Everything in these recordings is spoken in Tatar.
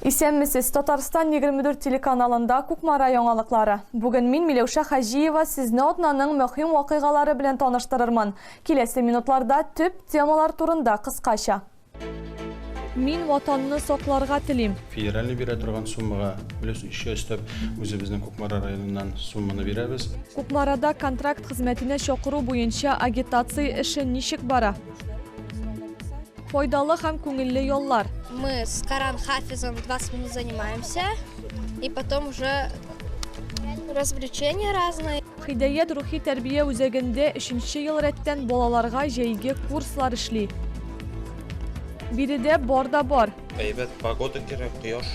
Исәнмесез, Татарстан 24 телеканалында Кукмара яңалыклары. Бүген мин Миләүшә Хаҗиева сезне атнаның мөһим вакыйгалары белән таныштырырмын. Киләсе минутларда төп темалар турында кыскача. Мин ватанны сакларга телим. Федеральный бирә торган суммага плюс еще өстәп үзебезнең Кукмара районыннан сумманы бирәбез. Кукмарада контракт хезмәтенә чакыру буенча агитация эше ничек бара? Файдалы һәм күңелле яллар. Мы с Коран Хафизом 20 минут занимаемся, и потом уже развлечения разные. Хидаят рухи тәрбия үзәгендә 3нче ел рәттән балаларга җәйге курслар эшли. Биредә бар да бар. Әйбәт погода кирәк, кояш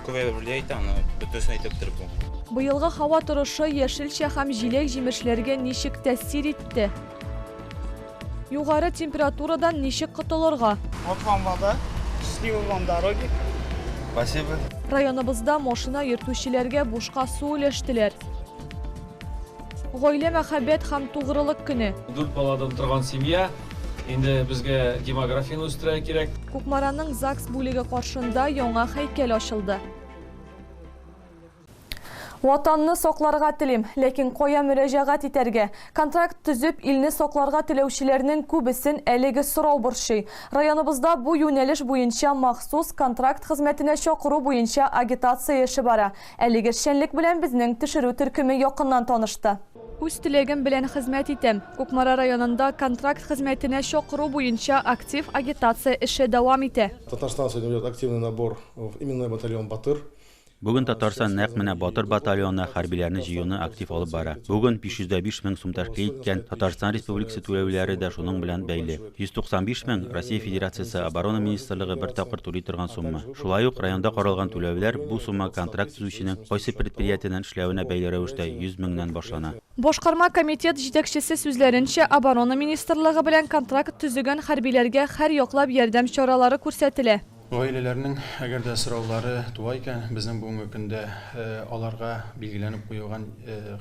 күбәйеп влияет, аны бөтенсен әйтеп торып булмый. Быелгы һава торышы яшелчә һәм җиләк-җимешләргә ничек тәэсир итте? Югары температурадан ничек котылырга? Вот вам вода, счастливой вам дороги. Спасибо. Районыбызда машина йөртүчеләргә бушка су өләштеләр. Гаилә мәхәббәт һәм тугрылык көне. 4 баладан торган семья. Инде безгә демографияны үстерә кирәк. Кукмараның ЗАГС бүлеге каршында яңа һәйкәл ачылды. Ватанны сакларга телим, ләкин кая мөрәҗәгать итәргә? Контракт төзеп, илне сакларга теләүчеләрнең күбесен әлеге сорау борчый. Районыбызда бу юнәлеш буенча махсус контракт хезмәтенә чакыру буенча агитация эше бара. Әлеге эшчәнлек белән безнең төшерү төркеме якыннан танышты. Үз теләгем белән хезмәт итәм. Кукмара районында контракт хезмәтенә чакыру буенча актив агитация эше дәвам итә. Татарстан сегодня ведет активный набор в именной батальон «Батыр». Бүген Татарстан нәкъ менә Батыр батальоны хәрбиләрне җыюны актив алып бара. Бүген 505 мең сум тәшкил иткән Татарстан Республикасы түләүләре дә шуның белән бәйле. 195 мең Россия Федерациясе оборона министрлыгы бер тапкыр түли торган сумма. Шулай ук районда каралган түләүләр бу сумма контракт төзүченең кайсы предприятиянең эшләвенә бәйле рәвештә 100 меңнән башлана. Башкарма комитет җитәкчесе сүзләренчә, оборона министрлыгы белән контракт төзегән хәрбиләргә һәр яклап ярдәм чаралары күрсәтелә. Гаиләләрнең әгәр дә сораулары туа икән, безнең бүгенге көндә аларга билгеләнеп куелган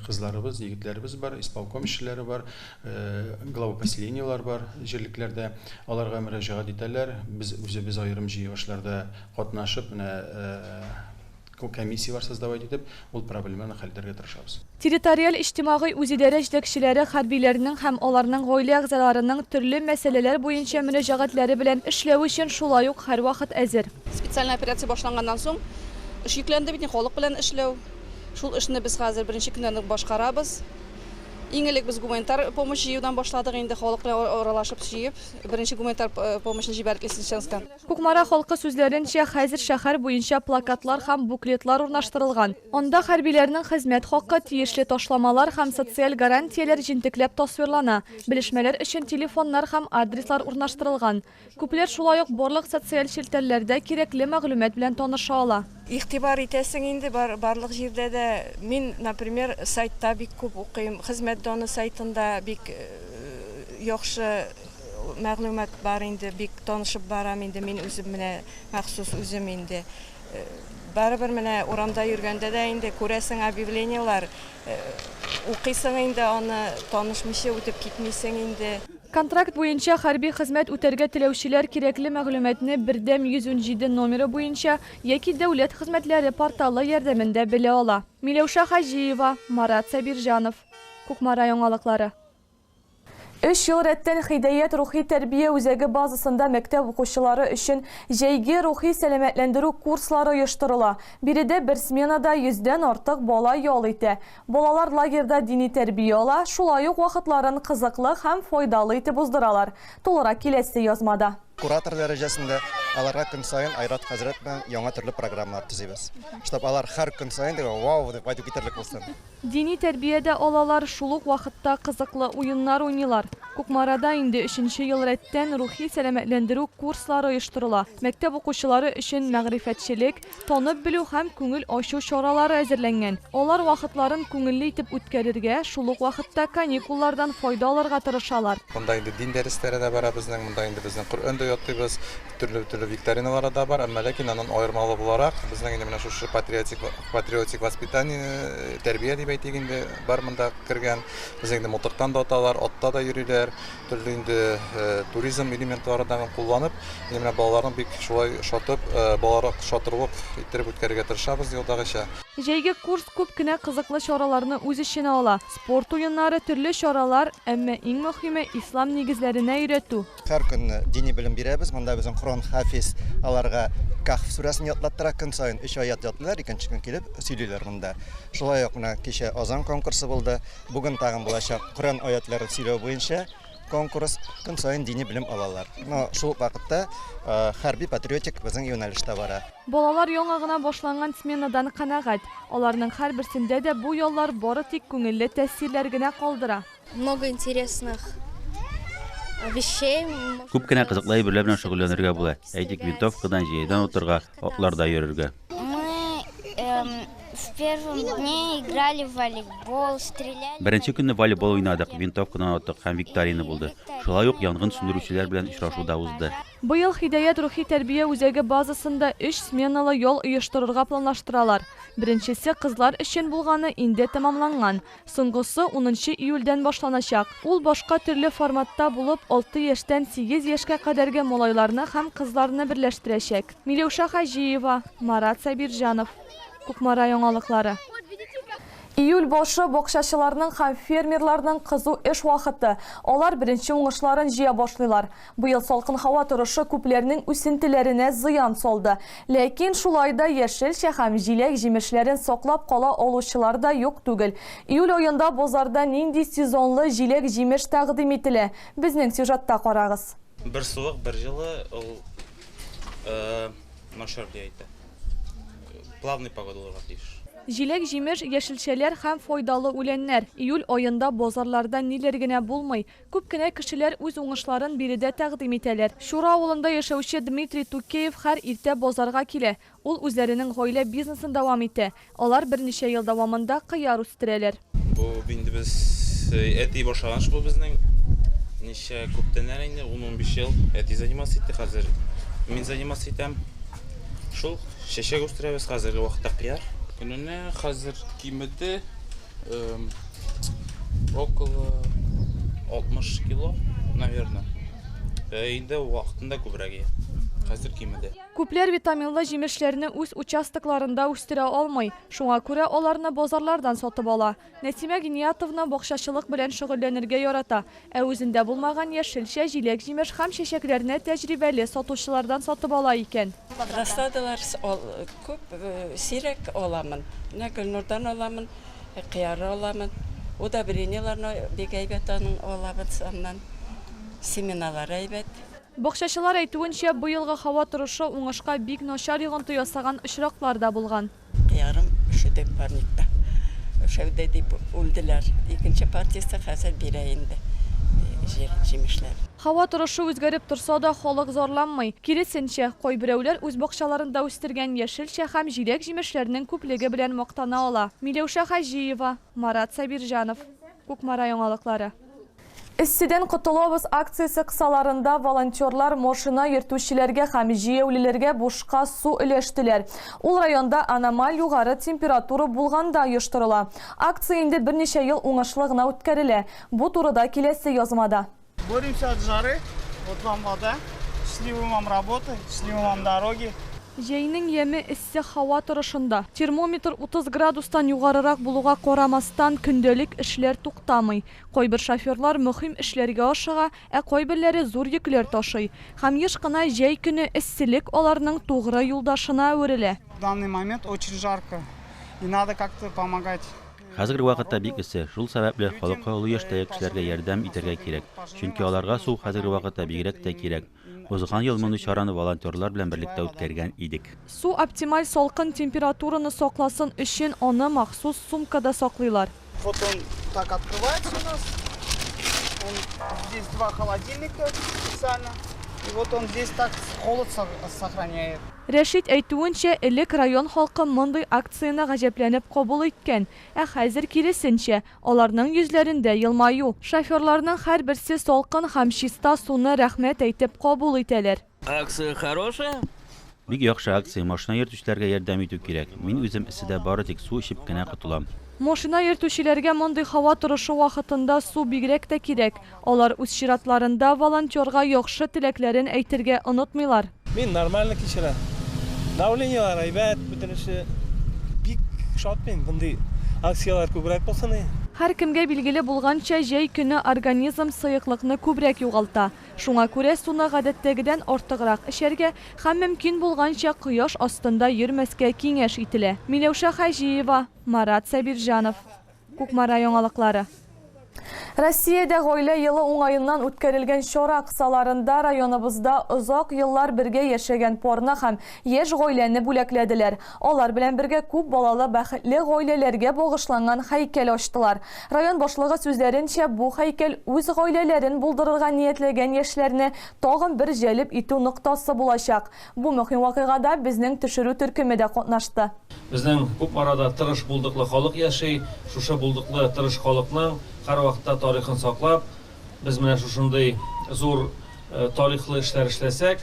кызларыбыз, егетләребез бар, исполком эшчеләре бар, глава поселениялар бар җирлекләрдә. Аларга мөрәҗәгать итәләр. Без үзебез аерым җыелышларда катнашып, комиссиялар создавать итеп, ул проблеманы хәл итәргә тырышабыз. Территориаль иҗтимагый үзидарә җитәкчеләре хәрбиләрнең һәм аларның гаилә әгъзаларының төрле мәсьәләләр буенча мөрәҗәгатьләре белән эшләү өчен шулай ук һәрвакыт әзер. Специальная операция башланганнан соң эш йөкләнде бит, халык белән эшләү. Шул эшне без хәзер беренче көннән үк башкарабыз. Иң элек без гуманитар помощь җыюдан башладык, инде халык белән аралашып җыеп, беренче гуманитар помощьны җибәрдек Лисичанскка. Кукмара халкы сүзләренчә, хәзер шәһәр буенча плакатлар һәм буклетлар урнаштырылган. Анда хәрбиләрнең хезмәт хакы, тиешле ташламалар һәм социаль гарантияләр җентекләп тасвирлана. Белешмәләр өчен телефоннар һәм адреслар урнаштырылган. Күпләр шулай ук барлык социаль челтәрләрдә кирәкле мәгълүмат белән таныша ала. Игътибар итәсең инде барлык җирдә дә. Мин, например, сайтта бик күп укыйм. Хезмәт доны сайтында бик яхшы мәгълүмат бар инде, бик танышып барам инде. Мин үзем менә махсус үзем инде. Барыбер менә урамда йөргәндә дә инде күрәсең объявлениялар. Укыйсың инде, аны танышмыйча үтеп китмисең инде. Контракт буенча хәрби хезмәт үтәргә теләүчеләр кирәкле мәгълүматны бердәм 117 номеры буенча яки дәүләт хезмәтләре порталы ярдәмендә белә ала. Миләүшә Хаҗиева, Марат Сабирҗанов, Кукмара яңалыклары. 3 ел рәттән Хидаят рухи тәрбия үзәге базасында мәктәп укучылары өчен җәйге рухи сәламәтләндерү курслары оештырыла. Биредә бер сменада 100дән артык бала ял итә. Балалар лагерда дини тәрбия ала, шулай ук вакытларын кызыклы һәм файдалы итеп уздыралар. Тулырак киләсе язмада. Куратор дәрәҗәсендә аларга көн сайын Айрат хәзрәт белән яңа төрле программалар төзибез. Штаб алар һәр көн сайын вау дип айтып китерлек булсын. Дини тәрбиядә алалар шул ук вакытта кызыклы уеннар уйныйлар. Кукмарада инде 3нче ел рәттән рухи сәламәтләндерү курслары оештырыла. Мәктәп укучылары өчен мәгърифәтчелек, танып белү һәм күңел ачу чаралары әзерләнгән. Алар вакытларын күңелле итеп үткәрергә, шул ук вакытта каникуллардан файда алырга тырышалар. Монда инде дин дәресләре дә бар безнең, монда инде безнең Коръән ятыйбыз, төрле викториналар да бар, әмма ләкин аннан аермалы буларак безнең инде менә шушы патриотик воспитание, тәрбия дип әйтик инде бар монда кергән. Безнең инде мылтыктан да аталар, атта да йөриләр. төрле инде туризм элементларын кулланып, менә балаларны бик шулай шатып, балалар шатырлык иттереп үткәрергә тырышабыз елдагыча. Җәйге курс күп кенә кызыклы чараларны үз эченә ала. Спорт уеннары, төрле чаралар, әмма иң мөһиме ислам нигезләренә өйрәтү. Һәр көн дини белем бирәбез. Монда безнең Коръән хафиз аларга Кахф сүрәсен ятлаттыра, көн саен 3 аят ятлыйлар, икенче көн килеп сөйлиләр монда. Шулай ук менә кичә азан конкурсы булды. Бүген тагын булачак Коръән аятларын сөйләү буенча конкурс, көн саен дини белем алалар. Шул вакытта хәрби патриотик безнең юнәлештә бара. Балалар яңа гына башланган сменадан канәгать. Аларның һәрберсендә дә бу яллар бары тик күңелле тәэсирләр генә калдыра. Много интересных вещей. Күп кенә кызыклы әйберләр белән шөгыльләнергә була. Әйтик, винтовкадан җәйдән утырга, акларда йөрергә. В первом дне играли в волейбол, стреляли. Беренче көнне волейбол уйнадык, винтовкадан аттык һәм викторина булды. Шулай ук янгын сүндерүчеләр белән очрашу да узды. Быел Хидаят рухи тәрбия үзәге базасында 3 сменалы ял оештырырга планлаштыралар. Беренчесе кызлар өчен булганы инде тәмамланган. Соңгысы 10 июльдән башланачак. Ул башка төрле форматта булып 6 яшьтән 8 яшькә кадәрге малайларны һәм кызларны берләштерәчәк. Миләүшә Хаҗиева, Марат Сабирҗанов. Кукмара яңалыклары. Июль башы бакчачыларның һәм фермерларның кызу эш вакыты. Алар беренче уңышларын җыя башлыйлар. Быел салкын һава торышы күпләрнең үсентеләренә зыян салды. Ләкин шулай да яшелчә һәм җиләк җимешләрен саклап кала алучылар да юк түгел. Июль аенда базарда нинди сезонлы җиләк җимеш тәкъдим ителә? Безнең сюжетта карагыз. Бер суык, бер җылы, ул начар диәйтә. Плавный погодаларга тиеш. Җиләк җимеш, яшелчәләр һәм файдалы үләннәр. Июль аенда базарларда ниләр генә булмый. Күп кенә кешеләр үз уңышларын биредә тәкъдим итәләр. Шура авылында яшәүче Дмитрий Тукеев һәр иртә базарга килә. Ул үзләренең гаилә бизнесын дәвам итә. Алар берничә ел дәвамында кыяр үстерәләр. Бу инде без әти башлаган бу безнең ничә күптән инде 10-15 ел әти заниматься итте, хәзер мин заниматься итәм. Шул чәчәк үстерәбез хәзерге вакытта кыяр. Көненә хәзер кимеде около 60 кило, наверное. Инде вакытында күбрәк. Хәзер кимеде. Күпләр витаминлы җимешләрне үз участокларында үстерә алмый. Шуңа күрә аларны базарлардан сатып ала. Нәсимә Гиниятовна бакчачылык белән шөгыльләнергә ярата. Ә үзендә булмаган яшелчә, җиләк җимеш һәм чәчәкләрне тәҗрибәле сатучылардан сатып ала икән. Рассадалар күп сирәк аламын. Гөлнурдан аламын, кыяры аламын. Удобренияларны бик әйбәт алабыз аннан. Семеналар әйбәт. Бакчачылар әйтүенчә, быелгы һава торышы уңышка бик начар йогынты ясаган очраклар да булган. Ярым шундый парникта. Шәүдә дип үлделәр. Икенче партиясе хәзер бирә инде. Җимешләр. Һава торышы үзгәреп торса да халык зарланмый. Киресенчә, кайберәүләр үз бакчаларында үстергән яшелчә һәм җиләк җимешләренең күплеге белән мактана ала. Миләүшә Хаҗиева, Марат Сабирҗанов. Кукмара яңалыклары. Эссидән котылабыз акциясе кысаларында волонтерлар машина йөртүчеләргә һәм җәяүлеләргә бушка су өләштеләр. Ул районда аномаль югары температура булганда оештырыла. Акция инде берничә ел уңышлы гына үткәрелә. Бу турыда киләсе язмада. Боремся от жары. Вот вам вода. Счастливой вам работы, счастливой вам дороги. Җәйнең яме эссе һава торышында. Термометр 30 градустан югарырак булуга карамастан көндәлек эшләр туктамый. Кайбер шоферлар мөһим эшләргә ашыга, ә кайберләре зур йөкләр ташый. Һәм еш кына җәй көне эсселек аларның тугры юлдашына әверелә. В данный момент очень жарко. И надо как-то помогать. Хәзерге вакытта бик эссе. Шул сәбәпле халыкка олы яшьтәге кешеләргә ярдәм итәргә кирәк. Чөнки аларга су хәзерге вакытта бигрәк тә кирәк. Узган ел моны чараны волонтерлар белән берлектә үткәргән идек. Су оптималь салкын температураны сакласын өчен аны махсус сумкада саклыйлар. Вот он так открывается у нас. Здесь 2 холодильника специально. И вот он здесь так холод сохраняет. Рәшит әйтүенчә, элек район халкы мондый акцияны гаҗәпләнеп кабул иткән. Ә хәзер киресенчә, аларның йөзләрендә елмаю. Шоферларның һәрберсе салкын һәм чиста суны рәхмәт әйтеп кабул итәләр. Акция хорошая. Бик яхшы акция, машина йөртүчеләргә ярдәм итү кирәк. Мин үзем эсседә бары тик су эчеп кенә котылам. Машина йөртүчеләргә мондый һава торышы вакытында су бигрәк тә кирәк. Алар үз чиратларында волонтерга яхшы теләкләрен әйтергә онытмыйлар. Мин нормально кичерәм. Давлениелар әйбәт, бөтенесе бик шатмен, бундый акциялар күбрәк булсын. Һәр кемгә билгеле булганча, җәй көне организм сыеклыкны күбрәк югалта. Шуңа күрә суны гадәттәгедән артыграк эчәргә һәм мөмкин булганча кояш астында йөрмәскә киңәш ителә. Миләүшә Хаҗиева, Марат Сабирҗанов. Кукмара яңалыклары. Россиядә гаилә елы уңаеннан үткәрелгән чара кысаларында районыбызда озак еллар бергә яшәгән парны һәм яшь гаиләне бүләкләделәр. Алар белән бергә күп балалы бәхетле гаиләләргә багышланган һәйкәл ачтылар. Район башлыгы сүзләренчә, бу һәйкәл үз гаиләләрен булдырырга ниятләгән яшьләрне тагын бер җәлеп итү ноктасы булачак. Бу мөһим вакыйгада безнең төшерү төркеме дә катнашты. Безнең Кукмарада тырыш булдыклы халык яши, шушы булдыклы тырыш халыкның һәр вакытта тарихын саклап, без менә шушындый зур тарихлы эшләр эшләсәк,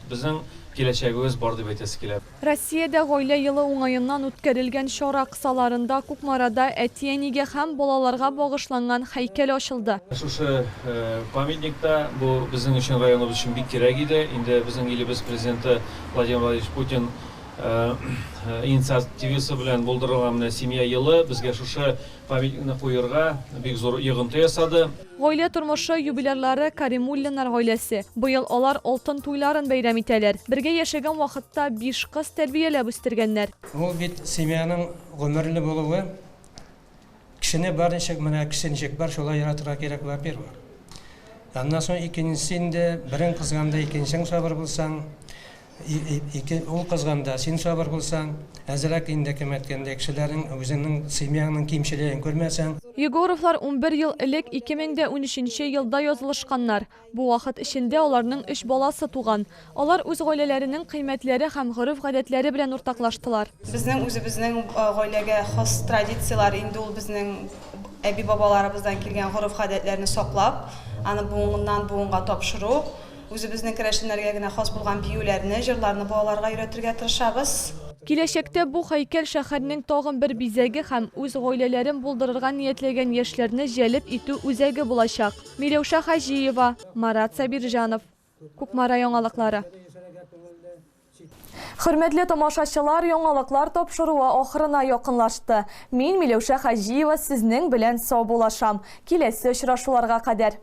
безнең киләчәгебез бар дип әйтәсе килә. Россиядә гаилә елы уңаеннан үткәрелгән чара кысаларында Кукмарада әти-әнигә һәм балаларга багышланган һәйкәл ачылды. Шушы памятникта бу безнең өчен районыбыз өчен бик кирәк иде. Инде безнең илебез президенты Владимир Владимирович Путин инициативасы белән булдырылган менә семья елы безгә шушы памятникны куярга бик зур йогынты ясады. Гаилә тормышы юбилерлары Каримуллиннар гаиләсе. Быел алар алтын туйларын бәйрәм итәләр. Бергә яшәгән вакытта 5 кыз тәрбияләп үстергәннәр. Ул бит семьяның гомерле булуы, кешене барынча менә кешенчек бар, шулай яратырга кирәк булар бер. Аннан соң икенчесендә берен кызганда икенчең сабыр булсаң, ул кызганда син сабыр булсаң, әзрәк инде кемәткәндә кешеләрнең үзенең семьяның кимчелеген күрмәсәң. Егоровлар 11 ел элек 2013 елда язылышканнар. Бу вакыт эчендә аларның 3 баласы туган. Алар үз гаиләләренең кыйммәтләре һәм гореф-гадәтләре белән уртаклаштылар. Безнең үзебезнең гаиләгә хас традициялар инде ул безнең әби-бабаларыбыздан килгән гореф-гадәтләрне саклап, аны буыннан буынга тапшыру, үзебезнең керәшеннәргә генә хас булган биюләрне, җырларны балаларга өйрәтергә тырышабыз. Киләчәктә бу һәйкәл шәһәрнең тагын бер бизәге һәм үз гаиләләрен булдырырга ниятләгән яшьләрне җәлеп итү үзәге булачак. Миләүшә Хаҗиева, Марат Сабирҗанов. Кукмара яңалыклары. Хөрмәтле тамашачылар, яңалыклар тапшыруы ахырына якынлашты. Мин Миләүшә Хаҗиева сезнең белән сау булашам. Киләсе очрашуларга кадәр.